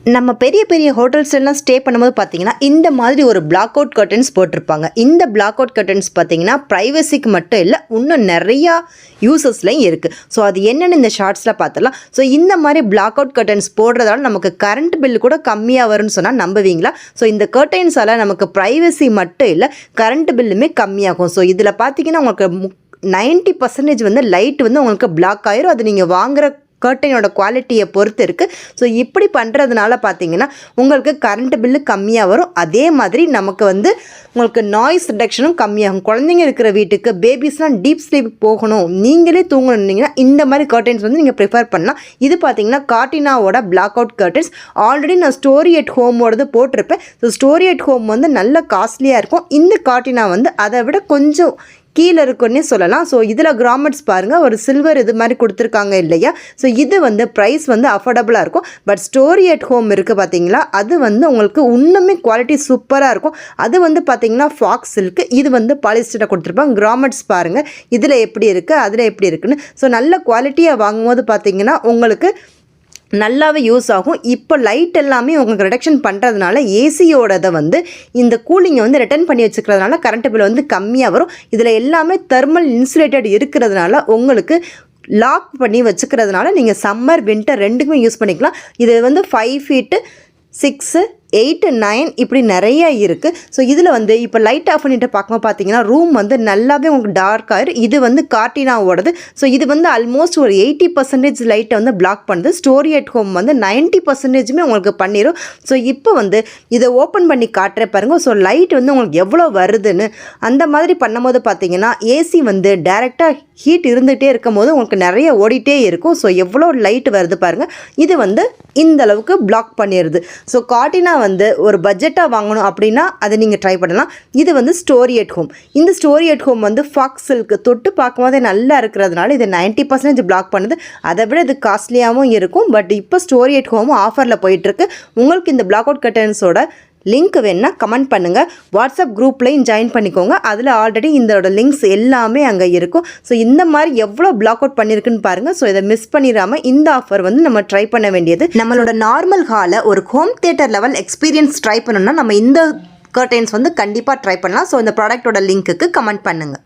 நம்ம பெரிய பெரிய ஹோட்டல்ஸ்லாம் ஸ்டே பண்ணும்போது பார்த்தீங்கன்னா இந்த மாதிரி ஒரு பிளாக் அவுட் கர்டன்ஸ் போட்டிருப்பாங்க. இந்த பிளாக் அவுட் கர்டன்ஸ் பார்த்தீங்கன்னா ப்ரைவசிக்கு மட்டும் இல்லை, இன்னும் நிறையா யூசஸ்லையும் இருக்குது. ஸோ அது என்னென்னு இந்த ஷார்ட்ஸில் பார்த்துடலாம். ஸோ இந்த மாதிரி பிளாக் அவுட் கர்டன்ஸ் போடுறதால நமக்கு கரண்ட் பில் கூட கம்மியாக வரும்னு சொன்னால் நம்புவீங்களா? ஸோ இந்த கர்டன்ஸால் நமக்கு ப்ரைவசி மட்டும் இல்லை, கரண்ட் பில்லுமே கம்மியாகும். ஸோ இதில் பார்த்தீங்கன்னா உங்களுக்கு 90% வந்து லைட் வந்து உங்களுக்கு பிளாக் ஆயிரும். அது நீங்கள் வாங்குகிற கர்டனோட குவாலிட்டியை பொறுத்து இருக்குது. ஸோ இப்படி பண்ணுறதுனால பார்த்தீங்கன்னா உங்களுக்கு கரண்ட் பில்லு கம்மியாக வரும். அதே மாதிரி நமக்கு வந்து உங்களுக்கு நாய்ஸ் ரிடக்ஷனும் கம்மியாகும். குழந்தைங்க இருக்கிற வீட்டுக்கு பேபிஸ்லாம் டீப் ஸ்லீப் போகணும், நீங்களே தூங்கணுன்னீங்கன்னா இந்த மாதிரி கர்டன்ஸ் வந்து நீங்கள் ப்ரிஃபர் பண்ணலாம். இது பார்த்தீங்கன்னா கார்டினாவோட பிளாக் அவுட் கர்டன்ஸ். ஆல்ரெடி நான் ஸ்டோரி அட் ஹோமோடது போட்டிருப்பேன். ஸோ ஸ்டோரி அட் ஹோம் வந்து நல்ல காஸ்ட்லியாக இருக்கும். இந்த கார்டினா வந்து அதை விட கொஞ்சம் கீழே இருக்குன்னே சொல்லலாம். ஸோ இதில் கிராமெட்ஸ் பாருங்கள், ஒரு சில்வர் இது மாதிரி கொடுத்துருக்காங்க இல்லையா? ஸோ இது வந்து ப்ரைஸ் வந்து அஃபோர்டபுளாக இருக்கும். பட் ஸ்டோரி அட் ஹோம் இருக்குது பார்த்தீங்களா, அது வந்து உங்களுக்கு இன்னுமே குவாலிட்டி சூப்பராக இருக்கும். அது வந்து பார்த்தீங்கன்னா ஃபாக்ஸ் சில்க்கு, இது வந்து பாலிஸ்டரில் கொடுத்துருப்பாங்க. கிராமெட்ஸ் பாருங்கள், இதில் எப்படி இருக்குது அதில் எப்படி இருக்குன்னு. ஸோ நல்ல குவாலிட்டியாக வாங்கும்போது பார்த்தீங்கன்னா உங்களுக்கு நல்லாவே யூஸ் ஆகும். இப்போ லைட் எல்லாமே உங்களுக்கு ரிடக்ஷன் பண்ணுறதுனால ஏசியோடதை வந்து இந்த கூலிங்கை வந்து ரிட்டர்ன் பண்ணி வச்சுக்கிறதுனால கரண்ட் பில் வந்து கம்மியாக வரும். இதில் எல்லாமே தெர்மல் இன்சுலேட்டட் இருக்கிறதுனால உங்களுக்கு லாக் பண்ணி வச்சுக்கிறதுனால நீங்கள் சம்மர் வின்டர் ரெண்டுக்குமே யூஸ் பண்ணிக்கலாம். இது வந்து 5 ஃபீட்டு 6 8 9 இப்படி நிறைய இருக்குது. ஸோ இதில் வந்து இப்போ லைட் ஆஃப் பண்ணிட்டு பார்க்கும்போது பார்த்தீங்கன்னா ரூம் வந்து நல்லாவே உங்களுக்கு டார்க் ஆயிரும். இது வந்து கார்டினாவோடது. ஸோ இது வந்து ஆல்மோஸ்ட் ஒரு 80% லைட்டை வந்து பிளாக் பண்ணுது. ஸ்டோரி அட் ஹோம் வந்து 90%மே உங்களுக்கு பண்ணிடும். ஸோ இப்போ வந்து இதை ஓப்பன் பண்ணி காட்டுற பாருங்க. ஸோ லைட் வந்து உங்களுக்கு எவ்வளோ வருதுன்னு அந்த மாதிரி பண்ணும்போது பார்த்தீங்கன்னா ஏசி வந்து டைரெக்டாக ஹீட் இருந்துகிட்டே இருக்கும் போது உங்களுக்கு நிறைய ஓடிட்டே இருக்கும். ஸோ எவ்வளோ லைட் வருது பாருங்கள். இது வந்து இந்த அளவுக்கு பிளாக் பண்ணிடுது. ஸோ கார்டினா வந்து ஒரு பட்ஜெட்டாக வாங்கணும் அப்படின்னா அதை நீங்கள் ட்ரை பண்ணலாம். இது வந்து ஸ்டோரி அட் ஹோம். இந்த ஸ்டோரி அட் ஹோம் வந்து ஃபாக்ஸ் சில்க்கு தொட்டு பார்க்கும்போதே நல்லா இருக்கிறதுனால இது 90% பிளாக் பண்ணுது. அதை விட இது காஸ்ட்லியாகவும் இருக்கும். பட் இப்போ ஸ்டோரி அட் ஹோமும் ஆஃபரில் போயிட்டுருக்கு. உங்களுக்கு இந்த பிளாக் அவுட் கர்டன்ஸோட லிங்க் வேணுன்னா கமெண்ட் பண்ணுங்கள். வாட்ஸ்அப் குரூப்லையும் ஜாயின் பண்ணிக்கோங்க. அதில் ஆல்ரெடி இதோட லிங்க்ஸ் எல்லாமே அங்கே இருக்கும். ஸோ இந்த மாதிரி எவ்வளோ பிளாக் அவுட் பண்ணியிருக்குன்னு பாருங்கள். ஸோ இதை மிஸ் பண்ணிடாமல் இந்த ஆஃபர் வந்து நம்ம ட்ரை பண்ண வேண்டியது. நம்மளோட நார்மல் ஹாலை ஒரு home theatre level experience try பண்ணணும்னா நம்ம இந்த கர்டன்ஸ் வந்து கண்டிப்பாக ட்ரை பண்ணலாம். ஸோ இந்த ப்ராடக்ட்டோட லிங்க்குக்கு கமெண்ட் பண்ணுங்கள்.